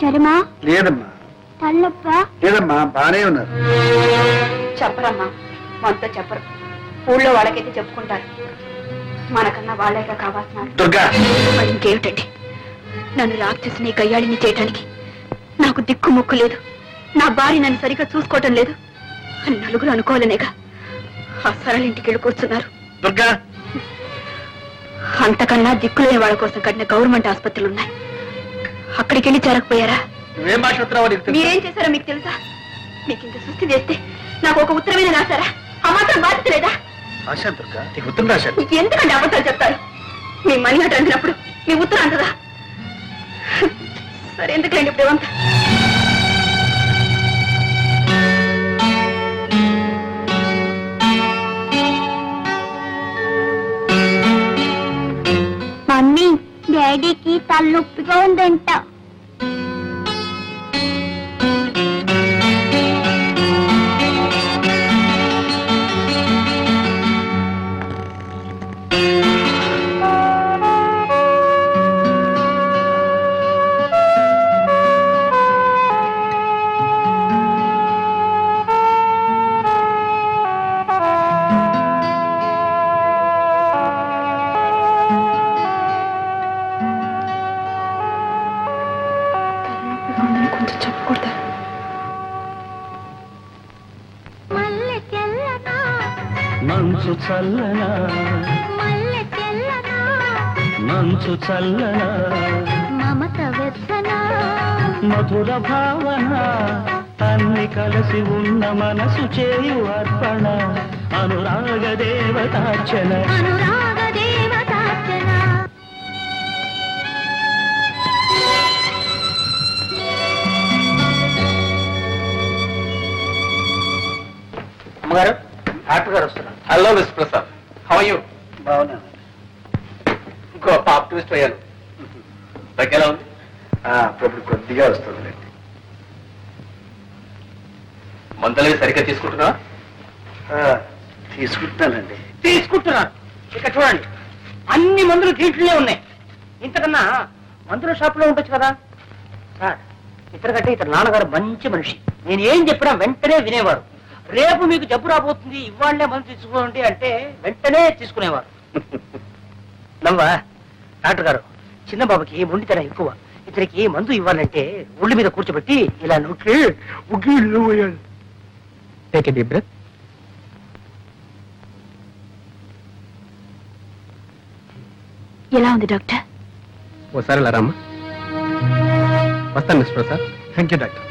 చరిమా లేదమ్మా. తల్లొప్ప లేదమ్మా, బానే ఉన్నారు. చెప్పరమ్మా, మనతో చెప్పరు. ఊళ్ళో వాళ్ళకైతే చెప్పుకుంటారు. మనకన్నా వాళ్ళేగా కావాల్సిన దుర్గా, మరి ఇంకేమిటండి, నన్ను రాక్షసిని గయ్యాళిని చేయటానికి నాకు దిక్కు ముక్కు లేదు, నా భార్య నన్ను సరిగ్గా చూసుకోవటం లేదు అని నలుగురు అనుకోవాలనేగా ఆ సరళింటికి వెళ్ళి కూర్చున్నారు. దుర్గా, అంతకన్నా దిక్కులేని వాళ్ళ కోసం కట్టిన గవర్నమెంట్ ఆసుపత్రులు ఉన్నాయి. అక్కడికి వెళ్ళి చేరకపోయారా? నువ్వేం మాట్లాడుతున్నావో నీకు తెలుసా? మీరేం చేశారో మీకు తెలుసా? మీకు ఇంత సృష్టి చేస్తే నాకు ఒక ఉత్తరమైన రాశారా? ఆ మాత్రం బాధ్యత లేదా? ఆశా దుర్గా, నీకు ఉత్తరం రాశాను. ఎందుకంటే అబద్ధాలు చెప్తారు? మీ మనీ అటు అందినప్పుడు మీ ఉత్తరం అంతదా? సరే, ఎందుకండి ఇప్పుడు ఏమంతా? మమ్మీ, డాడీకి తలనొప్పిగా ఉందంట. కొంచెం చెప్పకూడదా? మంచు చల్లనా, మంచు చల్లనా, మమత వెచ్చనా, మధుర భావన, అన్ని కలిసి ఉన్న మనసు చేయు అర్పణ, అనురాగ దేవతార్చన. అనురాగ దేవతార్చన. అమ్మగారు, డాక్టర్ గారు వస్తున్నారు. Hello miss Prasad, how are you? బాగున్నాను. ఇంకో ఆప్టిమిస్ట్ అయ్యాను. దగ్గర ఉంది. అప్పుడు కొద్దిగా వస్తుంది. మందులవి సరిగ్గా తీసుకుంటున్నా? తీసుకుంటున్నానండి. తీసుకుంటున్నారు. ఇక్కడ చూడండి, అన్ని మందులు దీంట్లోనే ఉన్నాయి. ఇంతకన్నా మందుల షాప్ లో ఉండొచ్చు కదా సార్. ఇతరకంటే ఇతర నాన్నగారు మంచి మనిషి. నేను ఏం చెప్పినా వెంటనే వినేవారు. రేపు మీకు జబ్బు రాబోతుంది, ఇవాళ్లే మందు తీసుకోండి అంటే వెంటనే తీసుకునేవారు. నవ్వా డాక్టర్ గారు, చిన్న బాబుకి మొండితనం ఎక్కువ. ఇతనికి మందు ఇవ్వాలంటే ఒళ్ళు మీద కూర్చోబెట్టి ఇలా నొక్కి ఉగ్గిళ్ళు పోయాలి. Take a deep breath. ఎలా ఉంది డాక్టర్? ఓసారి ఇలా రామ్మా. వస్తాను miss Prasad. Thank you doctor.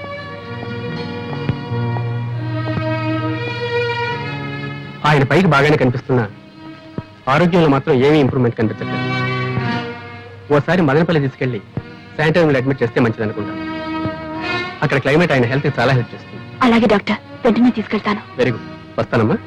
ఆయన పైకి బాగానే కనిపిస్తున్నా ఆరోగ్యంలో మాత్రం ఏమీ ఇంప్రూవ్మెంట్ కనిపించట్లేదు. ఓసారి మదనపల్లి తీసుకెళ్లి శానిటోరియంలో అడ్మిట్ చేస్తే మంచిది అనుకుంటాను. అక్కడ క్లైమేట్ ఆయన హెల్త్ చాలా హెల్ప్ చేస్తుంది. అలాగే డాక్టర్, వెంటనే తీసుకెళ్తాను. వెరీ గుడ్, వస్తానమ్మా.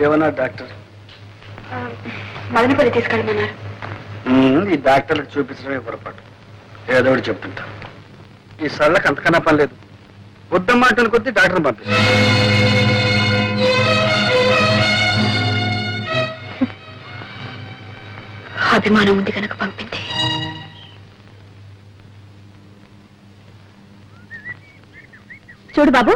ఏమన్నా డాక్టర్? మదనపల్లి తీసుకెళ్ళమన్నారు. ఈ డాక్టర్లకు చూపించడమే పొరపాటు. ఏదో ఒకటి చెప్తుంటా. ఈ సళ్ళకి అంతకన్నా పని లేదు. వద్దమ్మాటలు కొద్దీ డాక్టర్ని పంపిస్తాను. అభిమానం ఉంది కనుక పంపింది. చూడు బాబు,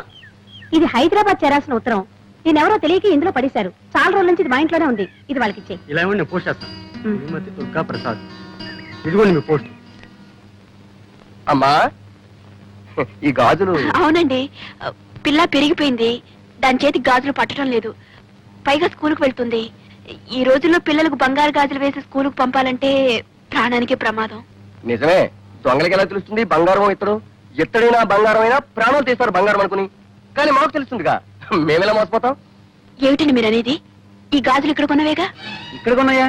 ఇది హైదరాబాద్ చేరాల్సిన ఉత్తరం. నేనెవరో తెలియక ఇందులో పడేశారు. చాలా రోజుల నుంచి ఇది మా ఇంట్లోనే ఉంది. ఇది వాళ్ళకి ఇచ్చే. ఇలా ఇవ్వండి, నేను పోస్ట్ చేస్తాను. శ్రీమతి దుర్గా ప్రసాద్. ఇదిగోండి మీ పోస్ట్. అమ్మా, ఈ గాజులు అవునండి, పిల్ల పెరిగిపోయింది. దాని చేతికి గాజులు పట్టడం లేదు. పైగా స్కూలుకు వెళ్తుంది. ఈ రోజుల్లో పిల్లలకు బంగారు గాజులు వేసి స్కూలుకు పంపాలంటే ప్రాణానికి ప్రమాదం. నిజమే. దొంగలకి ఎలా తెలుస్తుంది బంగారం ఇతడు? ఎత్తడైనా బంగారం అయినా ప్రాణాలు తీస్తారు బంగారం అనుకుని. కానీ మాకు తెలుస్తుందిగా, మేమెలా మోసపోతాం? ఏమిటండి మీరు అనేది? ఈ గాజులు ఇక్కడ కొన్నవేగా? ఇక్కడ కొన్నాయా?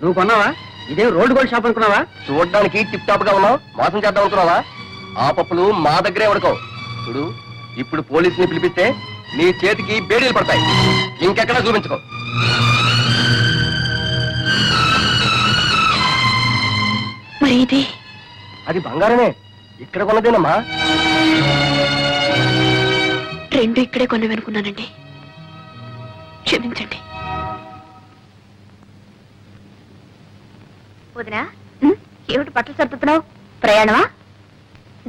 నువ్వు కొన్నావా? ఇదే రోడ్డు గోల్డ్ షాప్ అనుకున్నావా? చూడడానికి టిప్ టాప్ గా ఉన్నావు, మోసం చేద్దాం అనుకున్నావా? ఆ పప్పులు మా దగ్గరే ఉడకవు. చూడు, ఇప్పుడు పోలీసుని పిలిపిస్తే నీ చేతికి బేడీలు పడతాయి. ఇంకెక్కడా చూపించుకో. మరి ఇది అది బంగారమే. ఇక్కడ కొన్నదేనమ్మా. రెండు ఇక్కడే కొనవనుకున్నానండి, క్షమించండి. వదినా ఏమిటి బట్టలు సర్దుతున్నావు? ప్రయాణమా?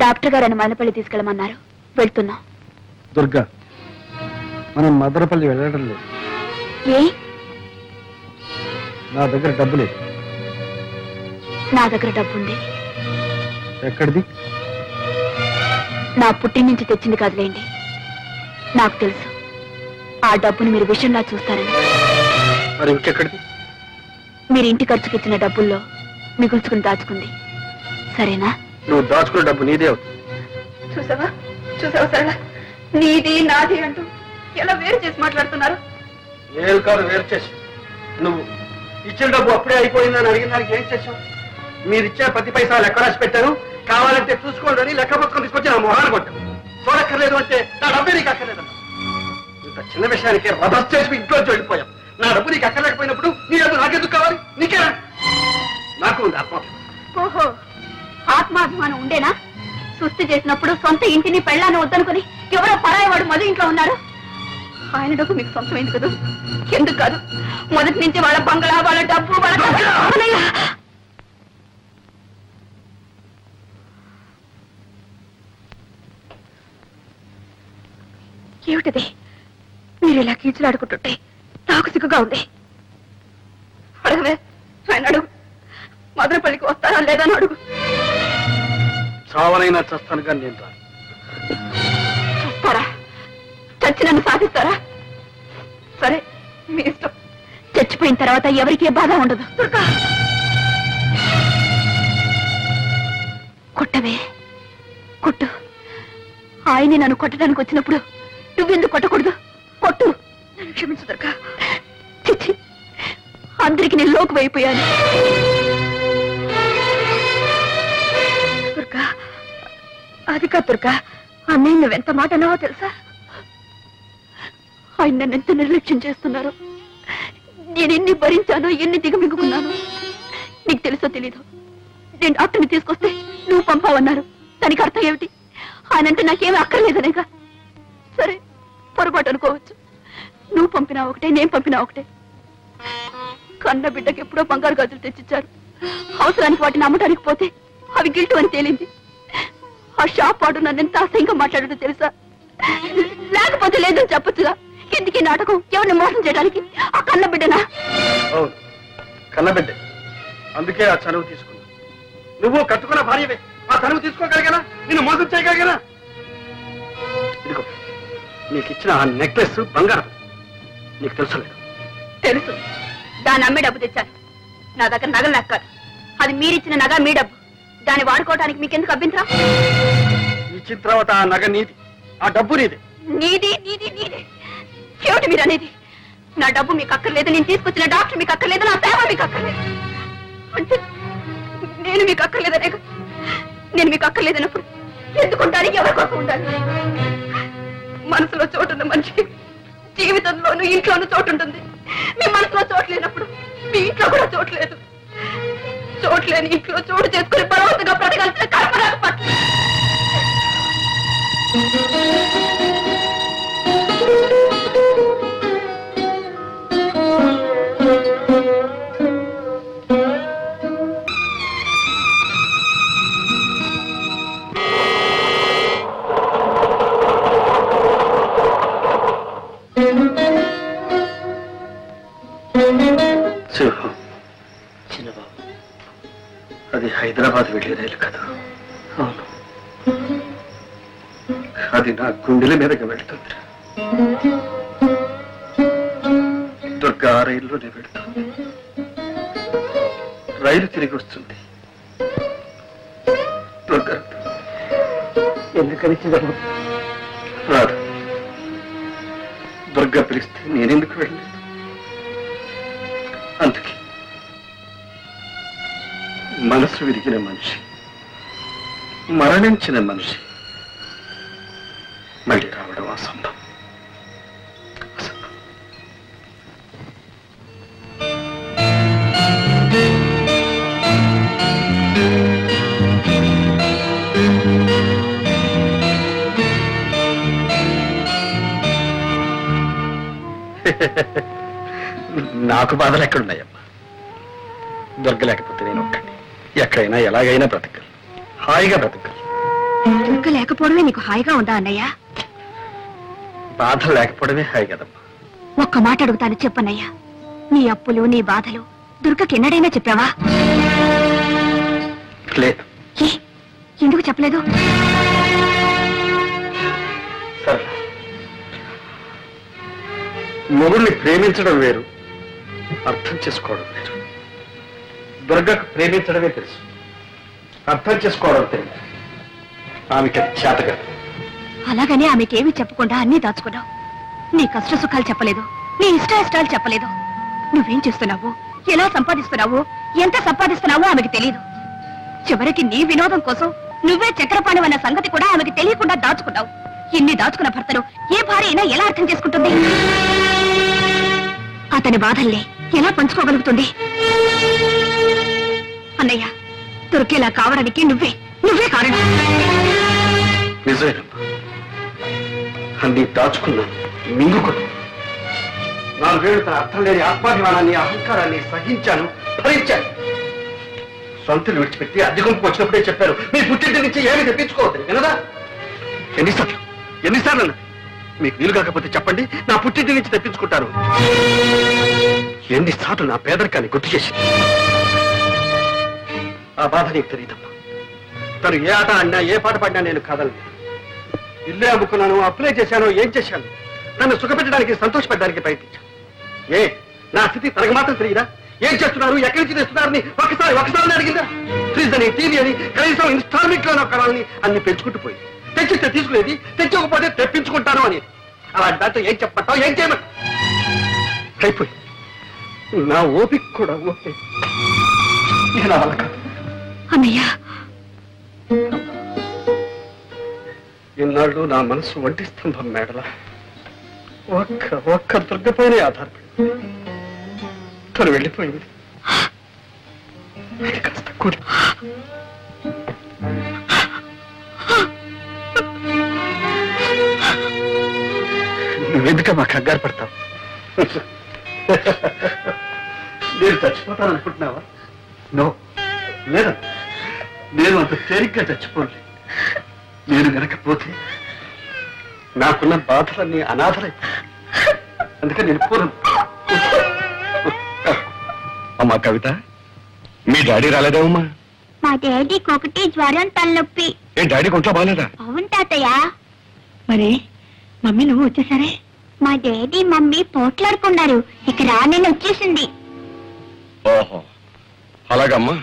డాక్టర్ గారు అని మదనపల్లి తీసుకెళ్ళమన్నారు, వెళ్తున్నాం. దుర్గా, మనం మదనపల్లి వెళ్ళడం లేదు. ఏ? నా దగ్గర డబ్బు లేదు. నా దగ్గర డబ్బుంది. ఎక్కడిది? నా పుట్టిన నుంచి తెచ్చింది కాదులేండి. నాకు తెలుసు ఆ డబ్బుని మీరు విషయంలా చూస్తారని. మరి ఇంకెక్కడిది? మీరు ఇంటి ఖర్చుకి ఇచ్చిన డబ్బుల్లో మిగుల్చుకుని దాచుకుంది. సరేనా? నువ్వు దాచుకున్న డబ్బు నీదే అవుతుంది. చూసావా చూసావా సరళ, నీది నాది అంటూ ఎలా వేరు చేసి మాట్లాడుతున్నారు. ఏం కాదు వేరు చేసి, నువ్వు ఇచ్చిన డబ్బు అప్పుడే అయిపోయిందని అడిగిన దానికి ఏం చేసావు? మీరు ఇచ్చే 10 పైసలు ఎక్కడ రాసి పెట్టారు? కావాలంటే చూసుకోండి లెక్క పుస్తకం తీసుకొచ్చి నా మొహాన్ని కొట్టావు. చూడక్కర్లేదు అంటే నా డబ్బే నీకు అక్కర్లేదన్నా. ఇంత చిన్న విషయానికి రథస్ చేసి ఇంట్లో వెళ్ళిపోయాం. నా డబ్బు నీకు అక్కర్లేకపోయినప్పుడు నీ డబ్బు నాకెందుకు కావాలి? నీకే నాకు ఉంది ఆత్మాభిమానం. ఓహో, ఆత్మాభిమానం ఉండేనా? సుస్థి చేసినప్పుడు సొంత ఇంటిని పెళ్ళాన్ని వద్దనుకుని ఎవరో పరాయవాడు మధు ఇంట్లో ఉన్నారు. ఆయన డబ్బు మీకు సొంతమైంది కదా? ఎందుకు కాదు? మొదటి నుంచి వాళ్ళ బంగళా, వాళ్ళ డబ్బు, వాళ్ళ ఏమిటిది? మీరు ఇలా కీచులాడుకుంటుంటే నాకు సిగ్గుగా ఉంది. అడగవే, ఆయన అడుగు. మదనపల్లికి వస్తారా లేదని అడుగు. చావనైనా చస్తాను కానీ నేను రాను. చూస్తారా? చచ్చి నన్ను సాధిస్తారా? సరే, మీ ఇష్టం. చచ్చిపోయిన తర్వాత ఎవరికీ బాధ ఉండదు. కొట్టవే, కొట్టు. ఆయన్ని నన్ను కొట్టడానికి వచ్చినప్పుడు నువ్వెందుకు కొట్టకూడదు? కొట్టు. నన్ను క్షమించు దుర్గా. చిచ్చి, అందరికి నేను లోకు అయిపోయాను. దుర్గా, అది కాదు దుర్గా. అన్నయ్య నువ్వెంత మాట అన్నావో తెలుసా? ఆయన నన్ను ఎంత నిర్లక్ష్యం చేస్తున్నారు. నేను ఎన్ని భరించానో, ఎన్ని దిగమింగుకున్నాను. నీకు తెలుసో తెలీదు. నేను డాక్టర్ని తీసుకొస్తే నువ్వు పంపావన్నారు. దానికి అర్థం ఏమిటి? ఆయనంటే నాకేమీ అక్కర్లేదనేగా. సరే, పొరపాటు అనుకోవచ్చు. నువ్వు పంపినా ఒకటే, నేను పంపినా ఒకటే. కన్న బిడ్డకి ఎప్పుడో బంగారు గాజులు తెచ్చిచ్చారు. అవసరానికి వాటిని అమ్మటానికి పోతే అవి గిల్టు అని తేలింది. ఆ షాప్ వాడు నన్ను ఎంత అసహ్యంగా మాట్లాడటో తెలుసా? లేకపోతే లేదని చెప్పొచ్చుగా. ఎందుకీ నాటకం? ఎవరిని మోసం చేయడానికి? ఆ కన్న బిడ్డనా? కన్నబిడ్డ, అందుకే ఆ చనువు తీసుకున్నా. నువ్వు కట్టుకున్న భార్యవే, ఆ చనువు తీసుకోగలిగానా? నిన్ను మోసం చేయగలిగానా? ఇదిగో నీకు ఇచ్చిన ఆ నెక్లెస్ బంగారం, నీకు తెలుసలేదు? తెలుసు. దాన్ని అమ్మే డబ్బు తెచ్చాను. నా దగ్గర నగలు లెక్కారు. అది మీరిచ్చిన నగ, మీ డబ్బు. దాన్ని వాడుకోవడానికి మీకెందుకు అభ్యంతరం? ఇచ్చిన తర్వాత ఆ నగ నీది, ఆ డబ్బు నీది. నీది నీది నీది ఏమిటి మీరు అనేది? నా డబ్బు మీకు అక్కర్లేదు, నేను తీసుకొచ్చిన డాక్టర్ మీకు అక్కర్లేదు, నా సేవ మీకు అక్కర్లేదు అంటే నేను మీకు అక్కర్లేదనే? నేను మీకు అక్కర్లేదన్నప్పుడు ఎందుకుంటాను? ఎవరి కోసం ఉండాలి? మనసులో చోటున్న మనిషికి జీవితంలోనూ ఇంట్లోనూ చోటు ఉంటుంది. మీ మనసులో చోటు లేనప్పుడు మీ ఇంట్లో కూడా చోటు లేదు. చోట్లేని ఇంట్లో చోటు చేసుకుని బలవంతంగా బ్రతకాల్సిన కల్పన పట్ల చిన్నబాబు, అది హైదరాబాద్ వెళ్ళే రైలు కదా? అవును, అది నా గుండెల మీదకి వెళ్తుంది. దుర్గా ఆ రైల్లోనే వెళ్తుంది. రైలు తిరిగి వస్తుంది. దుర్గా ఎందుకని చిన్నబాబు రాదు. దుర్గా పిలిస్తే నేనెందుకు వెళ్ళలేదు? అందుకే మనసు విరిగిన మనిషి, మరణించిన మనిషి మళ్ళీ రావడం అసంభవం. Thank you. నాకు బాధలు ఎక్కడున్నాయమ్మా? దొరకలేకపోతే నేను ఒక్కడిని ఎక్కడైనా ఎలాగైనా బ్రతకాలి, హాయిగా బ్రతకాలి. దుర్గ లేకపోవడమే నీకు హాయిగా ఉందా అన్నయ్య? బాధలు లేకపోవడమే హాయి కదమ్మా. ఒక్క మాట అడుగుతాను చెప్పన్నయ్యా, నీ అప్పులు నీ బాధలు దుర్గకి ఎన్నడైనా చెప్పావా? లేదు. ఏ, ఎందుకు చెప్పలేదు? సరే, మొగుడిని ప్రేమించడం వేరు, అర్థం చేసుకోవడం వేరు. దుర్గకు ప్రేమించడమే తెలుసు, అర్థం చేసుకోవడం తెలియదు. ఆమెకి అది చేతగా. అలాగనే ఆమెకేమీ చెప్పకుండా అన్నీ దాచుకున్నావు. నీ కష్ట సుఖాలు చెప్పలేదు, నీ ఇష్టాయిష్టాలు చెప్పలేదు. నువ్వేం చేస్తున్నావు, ఎలా సంపాదిస్తున్నావు, ఎంత సంపాదిస్తున్నావో ఆమెకి తెలియదు. చివరికి నీ వినోదం కోసం నువ్వే చక్రపాణి అన్న సంగతి కూడా ఆమెకి తెలియకుండా దాచుకున్నావు. ఇన్ని దాచుకున్న భర్తను ఏ భార్య అయినా ఎలా అర్థం చేసుకుంటుంది? అతని బాధల్ని ఎలా పంచుకోగలుగుతుంది? అన్నయ్య, దొరికేలా కావడానికి నువ్వే కారణం. నిజమేనమ్మా, అన్ని దాచుకున్నాను, మింగుకున్నాను. 4 ఏళ్ళు తన అర్థం లేని ఆత్మాభిమానాన్ని, అహంకారాన్ని సహించాను, భరించాను. సొంతలు విడిచిపెట్టి అద్దె గుంపుకు వచ్చినప్పుడే చెప్పారు, మీ పుట్టింటి నుంచి ఏమి తెప్పించుకోవద్దని. వినదా? ఎన్నిసార్లు అన్నది? మీకు వీలు కాకపోతే చెప్పండి, నా పుట్టింటి నుంచి తెప్పించుకుంటారు. ఎన్నిసార్లు నా పేదరికాన్ని గుర్తు చేసింది. ఆ బాధ నీకు తెలియదమ్మా. తను ఏ ఆట ఆడినా, ఏ పాట పాడినా నేను కాదలేదు. ఇల్లే అమ్ముకున్నాను, అప్లై చేశాను, ఏం చేశాను? నన్ను సుఖపెట్టడానికి, సంతోషపెట్టడానికి ప్రయత్నించాను. నా స్థితి తనకు మాత్రం తెలియదా? ఏం చేస్తున్నారు, ఎక్కడి నుంచి తెస్తున్నారని ఒకసారి అడిగిందా? ఫ్రిడ్జ్ అని, టీవీ అని, కనీసం ఇన్స్టాల్మెంట్ లో కొనాలని అన్ని పెంచుకుంటూ పోయి, తెచ్చిస్తే తీసుకునేది, తెచ్చకపోతే తెప్పించుకుంటాను అని. అలాంటి దాంతో ఏం చెప్పమంటావు, ఏం చేయమంటావు? అయిపోయి నా ఓపిక కూడా ఓకే. ఇక నా వల్ల కాదు. అన్నయ్యా, ఇన్నాళ్ళు నా మనసు ఒంటి స్తంభం మేడల ఒక్క దుర్గపైనే ఆధారపడి తను వెళ్ళిపోయింది. అది కాస్త కూలి. నువ్వెందుకమ్మా కంగారు పడతావు? నేను చచ్చిపోతాననుకుంటున్నావా? నో, లేదా, నేను అంత తేలిగ్గా చచ్చిపోలే. నేను వెనకపోతే నాకున్న బాధలన్నీ అనాథలై, అందుకని నేను పూర్వం. అమ్మా కవిత, మీ డాడీ రాలేదేమమ్మా? మా డాడీకి ఒకటి జ్వరం, తలనొప్పి. ఏ డాడీకి ఒంట్లో బాగాలేదా? అవును తాతయ్య. మరి మమ్మీ నువ్వు వచ్చేసరే? మా డాడీ మమ్మీ పోట్లాడుకున్నారు, ఇక రానని వచ్చేసింది. ఓహో, అలాగమ్మా,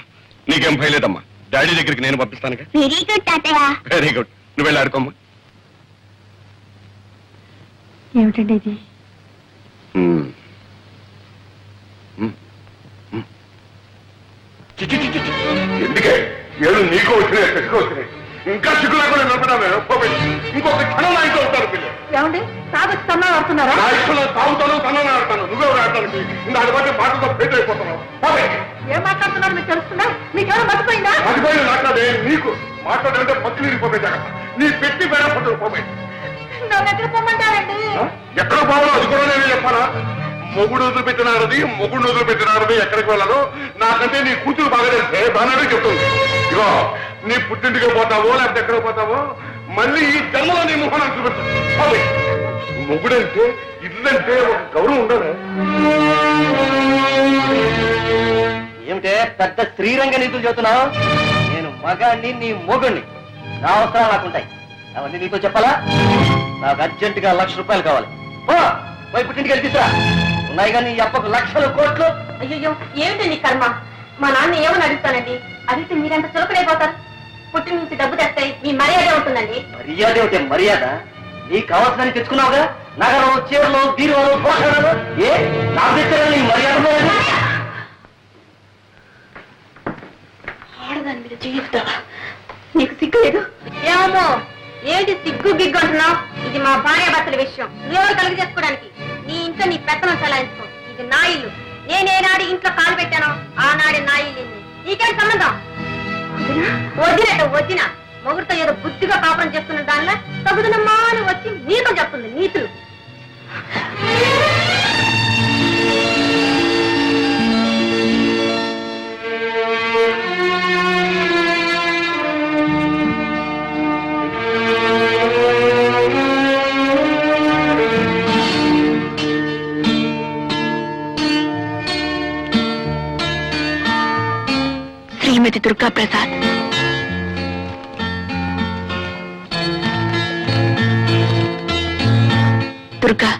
నీకేం భయలేదమ్మా. డాడీ దగ్గరికి నేను పంపిస్తానుగా. వెరీ గుడ్ తాతయ్య. వెరీ గుడ్, నువ్వు వెళ్ళి ఆడుకోమ్మా. ఏమిటండి ఇది? ఎందుకే ఏడు నీకు వచ్చినాయి, చెక్కు వచ్చినాయి. ఇంకా చిక్కు లేకుండా నిలబడామే. ఇంకొక క్షణం నా ఇంట్లో ఉంటాను పిల్లలు. ఏమండి, తాగొచ్చి తన్నా ఆడుతున్నారా? నా ఇష్టంలో తాగుతాను, తనని ఆడతాను. నువ్వే ఆడటానికి దాని బట్టి మాటతో ఫెయిల్ అయిపోతున్నావు. ఏం మాట్లాడుతున్నారు మీకు తెలుస్తుందా? మీకేమైనా మర్చిపోయిందా? మర్చిపోయిన మాట్లాడే నీకు మాట్లాడంటే పచ్చి విరిగిపోతాయి. జాగ్రత్త, నీ పెట్టి బేడ పట్టుకు పోయి. నన్ను ఎక్కడ పొమ్మంటారండి? ఎక్కడ పోవాలో అది కూడా నేను చెప్పాలా? మొగుడు వదిలిపెట్టినారది, మొగుడు వదిలిపెట్టినారది, ఎక్కడికి వెళ్ళాలో నాకంటే నీ కూతురు బాగా తెలిసే బాగానే చెప్తుంది. ఇగో, నీ పుట్టింటికి పోతావో లేకపోతే ఎక్కడికి పోతావో మళ్ళీ ఈ జన్మలో నీ ముఖాన్ని చూపెడతావు. మొగుడంటే, ఇల్లంటే ఒక గౌరవం ఉండదు. ఏమిటే పెద్ద శ్రీరంగ నీతులు చెబుతున్నావు? నేను మగాణ్ణి, నీ మొగుణ్ణి. నా అవసరాలు నాకుంటాయి, అవన్నీ నీతో చెప్పాలా? నాకు అర్జెంటుగా 1,00,000 రూపాయలు కావాలి. పోయి పుట్టింటికి వెళ్ళి తీసురా. ఉన్నాయి కానీ ఈ అప్పకు లక్షలు కోట్లు. అయ్యో, ఏమిటి నీ కర్మ? మా నాన్న ఏమని అడుగుతానండి? అడిగితే మీరంత చులకడైపోతారు. పుట్టిన నుంచి డబ్బు తెస్తాయి, మీ మర్యాద ఉంటుందండి. మర్యాద ఏమిటే మర్యాద? నీకు కావాల్సిన తెచ్చుకున్నావుగా, నగరం, చీరలు, బీరువాలు, పోషణలు. ఏ నా దగ్గర నీ మర్యాద ఆడదాని మీద జీవితావా? నీకు సిగ్గు లేదు? ఏమో, ఏంటి సిగ్గు గిగ్గు అంటున్నావు? ఇది మా భార్యాభర్తల విషయం, నువ్వెవరు కలిగి చేసుకోవడానికి? నీ ఇంట్లో నీ పెత్తనం చలాయించుకో. ఇది నా ఇల్లు. నేనేనాడు ఇంట్లో కాలు పెట్టానో ఆనాడే నా ఇల్లు. నీకేం సంబంధం? వదిన మొగుడితో ఏదో బుద్ధిగా కాపురం చేస్తున్న దానిలో తగుదనమ్మా అని వచ్చి నీతో చెప్తుంది నీతులు. దుర్గా ప్రసాద్. దుర్గా,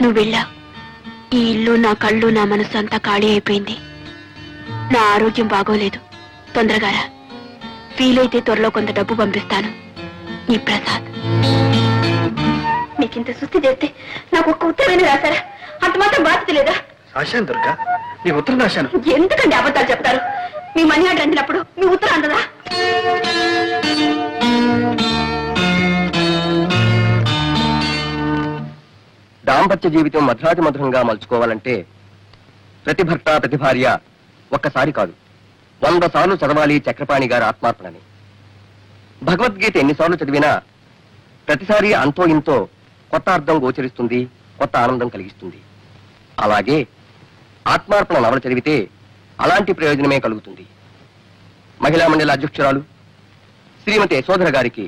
నువ్వు వెళ్ళావు. ఈ ఇల్లు, నా కళ్ళు, నా మనసు అంతా ఖాళీ అయిపోయింది. నా ఆరోగ్యం బాగోలేదు. తొందరగా రా. వీలైతే త్వరలో కొంత డబ్బు పంపిస్తాను. ఈ ప్రసాద్. మీకింత సుస్థి చేస్తే నాకు ఒక్క ఉత్తరమైన రాశారా? అంత మాత్రం బాధ్యత లేదా? రాశాను దుర్గా, నీ ఉత్తరం రాశాను. ఎందుకండి అబద్ధాలు చెప్తారు? మీ మనీ ఆర్డర్ అందినప్పుడు మీ ఉత్తరం అందదా? దాంపత్య జీవితం మధురాతి మధురంగా మలుచుకోవాలంటే ప్రతి భర్త ప్రతి భార్య ఒక్కసారి కాదు 100 సార్లు చదవాలి చక్రపాణి గారి ఆత్మార్పణని. భగవద్గీత ఎన్నిసార్లు చదివినా ప్రతిసారి అంతో ఇంతో కొత్త అర్థం గోచరిస్తుంది, కొత్త ఆనందం కలిగిస్తుంది. అలాగే ఆత్మార్పణ నవల చదివితే అలాంటి ప్రయోజనమే కలుగుతుంది. మహిళా మండలి అధ్యక్షురాలు శ్రీమతి యశోధర గారికి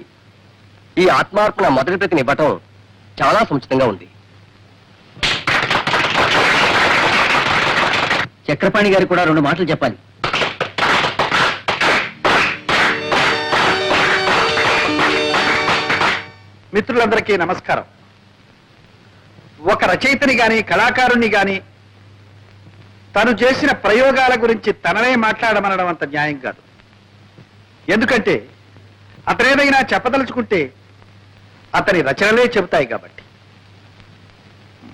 ఈ ఆత్మార్పణ మొదటి ప్రతిని ఇవ్వటం చాలా సముచితంగా ఉంది. చక్రపాణి గారికి కూడా 2 మాటలు చెప్పాలి. మిత్రులందరికీ నమస్కారం. ఒక రచయితని గాని కళాకారుణ్ణి గాని తను చేసిన ప్రయోగాల గురించి తననే మాట్లాడమనడం అంత న్యాయం కాదు. ఎందుకంటే అతనేదైనా చెప్పదలుచుకుంటే అతని రచనలే చెబుతాయి కాబట్టి.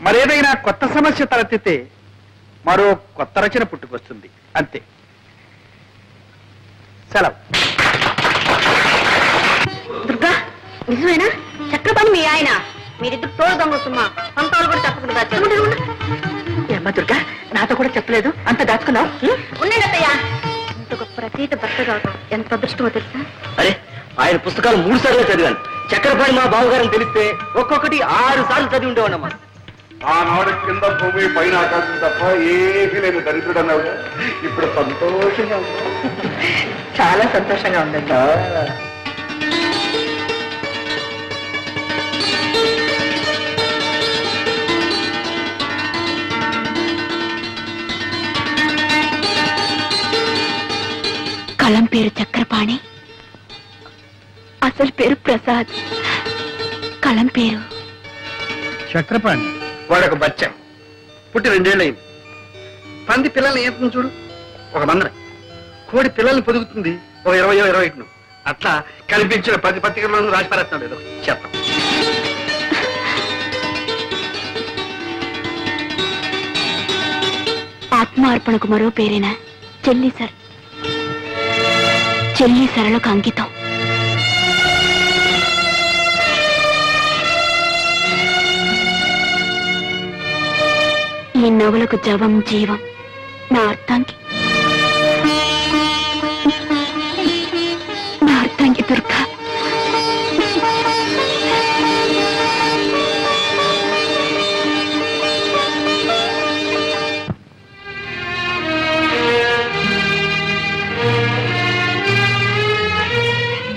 మరేదైనా కొత్త సమస్య తలెత్తితే మరో కొత్త రచన పుట్టుకొస్తుంది, అంతే. సెలవు. దుర్గా, నిజమేనా? చక్రపాణి మీ ఆయన? మీరిద్దరు తోడు దొంగతుమ్మా. పంతాలు కూడా చెప్పకుండా ఏమ్మా దుర్గా, నాతో కూడా చెప్పలేదు, అంత దాచుకున్నావు. ఉండండి అత్తయ్య. ఇంత గొప్ప రచయిత భర్త కావటం ఎంత అదృష్టమో తెలుసా? అరే, ఆయన పుస్తకాలు 3 సార్లు చదివాను. చక్రపాణి మా బావగారని తెలిస్తే ఒక్కొక్కటి 6 సార్లు చదివి ఉండేవాడమ్మా. ఆనాడు కింద భూమి పైన ఆకాశం తప్ప ఏమీ లేని దరిద్రుడు అన్నావు. ఇప్పుడు సంతోషంగా ఉన్నావు. చాలా సంతోషంగా ఉందండి. కలం పేరు చక్రపాణి, అసలు పేరు ప్రసాద్. కలం పేరు చక్రపాణి. వాడొక బచ్చ పుట్టి 2 ఏళ్ళయింది. పంది పిల్లల్ని ఏం చూడు, ఒక మందర. కోడి పిల్లల్ని పొదుగుతుంది ఒక 20-21. అట్లా కనిపించిన 10 పత్రికలను రాసి పారేస్తున్నాడు. ఏదో చెత్త. ఆత్మార్పణకు మరో పేరేనా? చెల్లి సరళకు అంకితం. ఈ నవలకు జవం జీవం. నా అర్థానికి దుర్గా.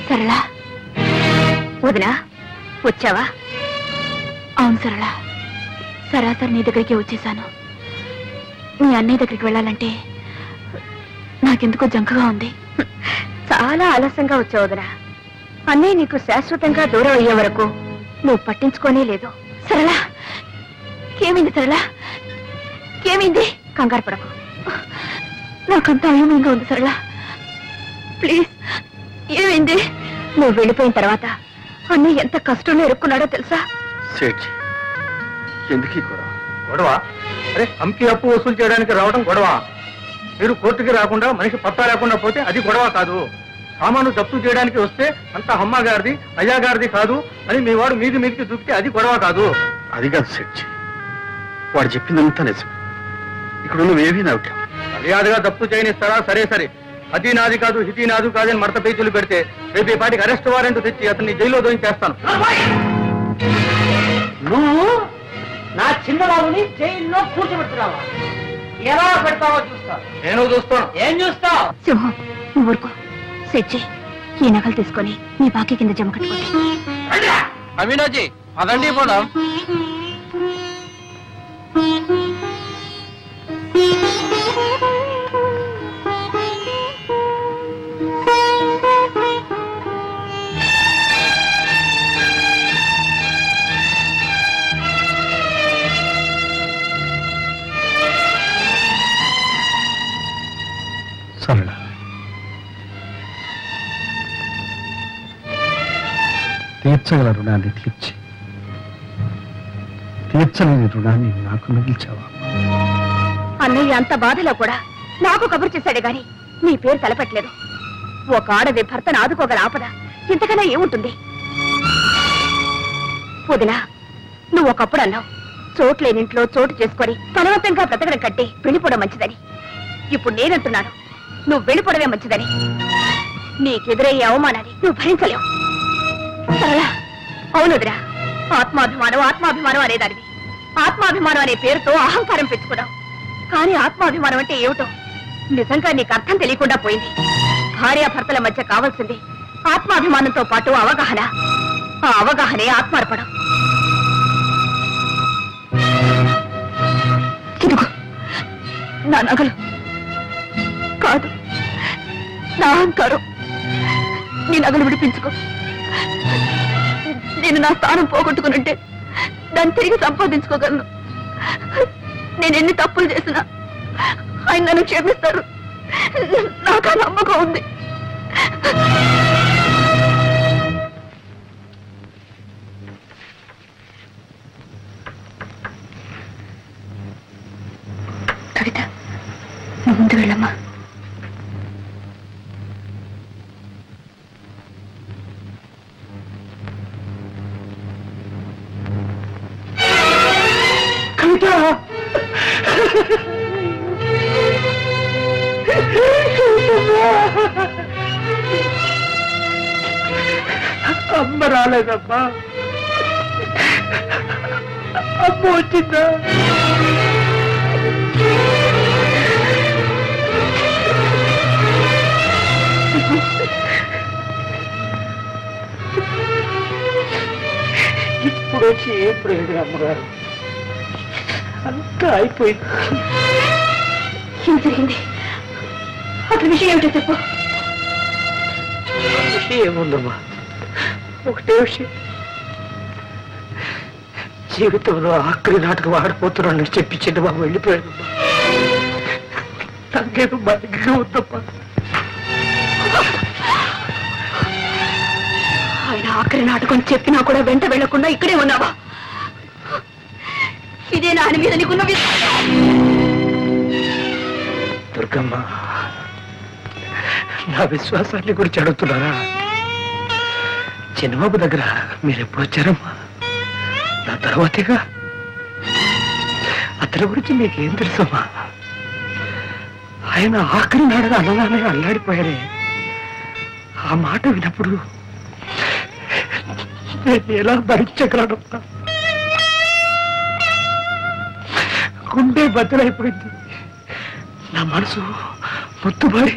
సరళ, వదినా వచ్చావా? అవును సరళ, సరాసరి నీ దగ్గరికి వచ్చేసాను. నీ అన్నయ్య దగ్గరికి వెళ్ళాలంటే నాకెందుకో జంకగా ఉంది. చాలా ఆలస్యంగా వచ్చావు వదినా. అన్నయ్య నీకు శాశ్వతంగా దూరం అయ్యే వరకు నువ్వు పట్టించుకోనే లేదు. సరళ, ఏమైంది సరళ? ఏమైంది? కంగారు పడకు. నాకంతా అయోమయంగా ఉంది సరళ. ప్లీజ్, ఏమైంది? నువ్వు వెళ్ళిపోయిన తర్వాత అన్నయ్య ఎంత కష్టంలో ఇరుక్కున్నాడో తెలుసా? సేఠ్, ఎందుకు గొడవ? అరే, అమ్కి అప్పు వసూలు చేయడానికి రావడం గొడవ. మీరు కోర్టుకి రాకుండా మనిషి పత్తా లేకుండా పోతే అది గొడవ కాదు. సామాను జప్తు చేయడానికి వస్తే అంత అమ్మ గారిది అయ్యా గారిది కాదు అని మీ వాడు మీదికి దూకితే అది గొడవ కాదు. అది కాదు సేఠ్, వాడు చెప్పిందంతా నిజం. ఇక్కడ నువ్వేమీ నవ్వుతావు. మర్యాదగా జప్తు చేయనిస్తారా? సరే, అది నాది కాదు ఇది నాది కాదని మడత పేచీలు పెడితే రేపు ఈ పాటికి అరెస్ట్ వారెంట్ తెచ్చి అతన్ని జైల్లో దోయించేస్తాను. నువ్వు నా చిన్నబాబుని జైల్లో కూర్చోబెట్టున్నావా? ఎలా పెడతావో చూస్తా. నేను చూస్తాను. ఏం చూస్తావు? సింహం, నువ్వు ఊరుకో. సెట్ ఈ నగలు తీసుకొని నీ బాకీ కింద జమ కట్టుకోండి. అమీనాజీ, అదండి పోదాం. తీర్చగల రుణాన్ని తీర్చలేని రుణాన్ని నాకు మిగిల్చావా? అన్నయ్య అంత బాధలో కూడా నాకు కబురు చేశాడే గాని నీ పేరు తలపెట్టలేదు. ఒక ఆడది భర్తను ఆదుకోగల ఆపద ఇంతకన్నా ఏముంటుంది? వదినా, నువ్వు ఒకప్పుడు అన్నావు చోట్లేనింట్లో చోటు చేసుకొని బలవంతంగా బ్రతకడం కట్టి వెళ్ళిపోవడం మంచిదని. ఇప్పుడు నేనంటున్నాను నువ్వు వెళ్ళిపోవడమే మంచిదని. నీకెదురయ్యే అవమానాన్ని నువ్వు భరించలేవు. సరళా, అవునుదిరా, ఆత్మాభిమానం అనేదానివి. ఆత్మాభిమానం అనే పేరుతో అహంకారం పెంచుకున్నావు. కానీ ఆత్మాభిమానం అంటే ఏమిటో నిజంగా నీకు అర్థం తెలియకుండా పోయింది. భార్యాభర్తల మధ్య కావాల్సింది ఆత్మాభిమానంతో పాటు అవగాహన. ఆ అవగాహనే ఆత్మార్పణం. ఇదిగో నా నగలు కాదు, నా అహంకారం. నీ నగలు విడిపించుకో. నేను నా స్థానం పోగొట్టుకునుంటే దాన్ని తిరిగి సంపాదించుకోగలను. నేను ఎన్ని తప్పులు చేసినా ఆయన నన్ను క్షమిస్తారు. నాకు ఆ నమ్మకం ఉంది. కవిత, నువ్వు ముందు వెళ్ళమ్మా. కవిత, అమ్మ రాలేదమ్మా. అమ్మ వచ్చిందా? ఇప్పుడు వచ్చి ఏం ప్రయోజనం అమ్మగారు? అంతా అయిపోయింది. ఏం జరిగింది? అసలు విషయం ఏమిటో చెప్పు. విషయం ఏముందమ్మా, ఒకటే విషయం. జీవితంలో ఆఖరి నాటకం ఆడిపోతున్నాను చెప్పి చిన్నబాబు వెళ్ళిపోయానమ్మా. నాకేదో బతిగా ఉందమ్మా. ఆయన ఆఖరి నాటకం చెప్పినా కూడా వెంట వెళ్లకుండా ఇక్కడే ఉన్నావా? ఇదే నా ఆయన మీద నీకున్న విశ్వాసం. దుర్గమ్మ, నా విశ్వాసాన్ని గురించి అడుగుతున్నారా? చిన్నబాబు దగ్గర మీరు ఎప్పుడు వచ్చారమ్మా? నా తర్వాతేగా. అతని గురించి మీకేం తెలుసమ్మా? ఆయన ఆఖరి నాడగా అన్నదానే అల్లాడిపోయారే. ఆ మాట విన్నప్పుడు నేను ఎలా భరించగలనమ్మా? గుండె బద్దలైపోయింది. నా మనసు మొత్తుబారి